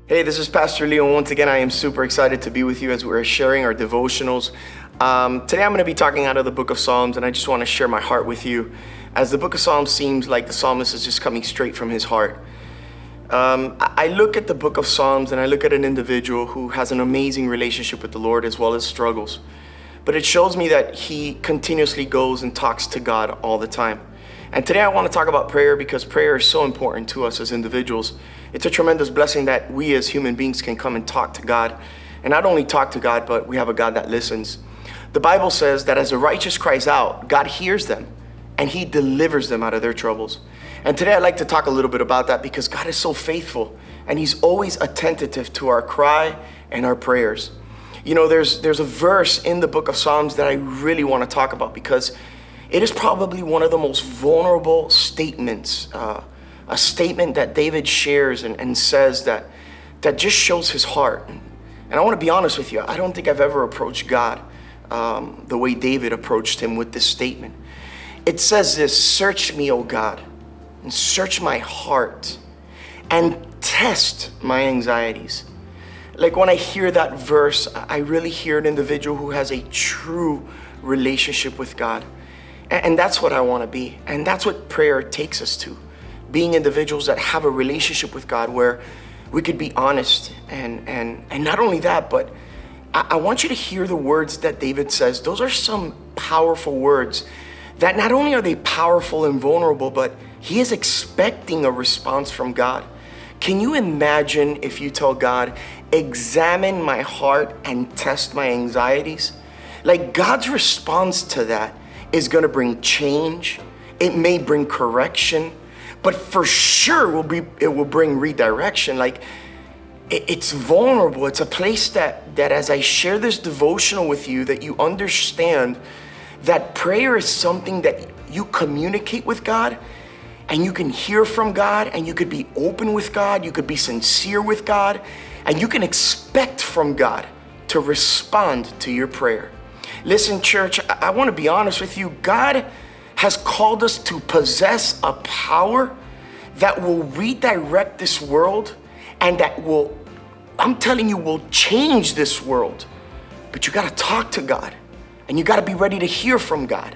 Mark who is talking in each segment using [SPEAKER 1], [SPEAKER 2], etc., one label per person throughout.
[SPEAKER 1] Hey, this is Pastor Leo. Once again, I am super excited to be with you as we're sharing our devotionals. Today I'm going to be talking out of the book of Psalms, and I just want to share my heart with you, as the book of Psalms seems like the psalmist is just coming straight from his heart. I look at the book of Psalms and I look at an individual who has an amazing relationship with the Lord as well as struggles. But it shows me that he continuously goes and talks to God all the time. And today I want to talk about prayer because prayer is so important to us as individuals. It's a tremendous blessing that we as human beings can come and talk to God. And not only talk to God, but we have a God that listens. The Bible says that as the righteous cries out, God hears them and he delivers them out of their troubles. And today I'd like to talk a little bit about that because God is so faithful and he's always attentive to our cry and our prayers. You know, there's a verse in the book of Psalms that I really want to talk about because it is probably one of the most vulnerable statements, a statement that David shares and says that just shows his heart. And I want to be honest with you, I don't think I've ever approached God the way David approached him with this statement. It says this: "Search me, O God, and search my heart, and test my anxieties." Like when I hear that verse, I really hear an individual who has a true relationship with God. And that's what I want to be. And that's what prayer takes us to. Being individuals that have a relationship with God where we could be honest. And not only that, but I want you to hear the words that David says. Those are some powerful words that not only are they powerful and vulnerable, but he is expecting a response from God. Can you imagine if you tell God, examine my heart and test my anxieties? Like God's response to that is going to bring change. It may bring correction, but for sure it will bring redirection. Like it's vulnerable. It's a place that as I share this devotional with you, that you understand that prayer is something that you communicate with God and you can hear from God and you could be open with God. You could be sincere with God and you can expect from God to respond to your prayer. Listen, church, I want to be honest with you. God has called us to possess a power that will redirect this world and that will, I'm telling you, will change this world. But you got to talk to God and you got to be ready to hear from God.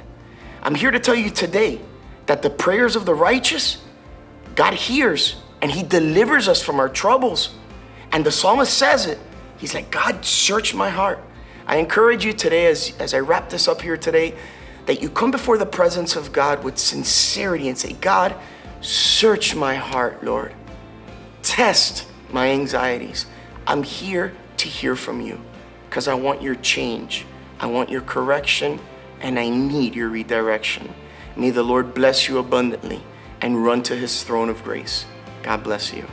[SPEAKER 1] I'm here to tell you today that the prayers of the righteous, God hears and he delivers us from our troubles. And the psalmist says it. He's like, God, search my heart. I encourage you today, as I wrap this up here today, that you come before the presence of God with sincerity and say, God, search my heart, Lord. Test my anxieties. I'm here to hear from you because I want your change. I want your correction and I need your redirection. May the Lord bless you abundantly and run to his throne of grace. God bless you.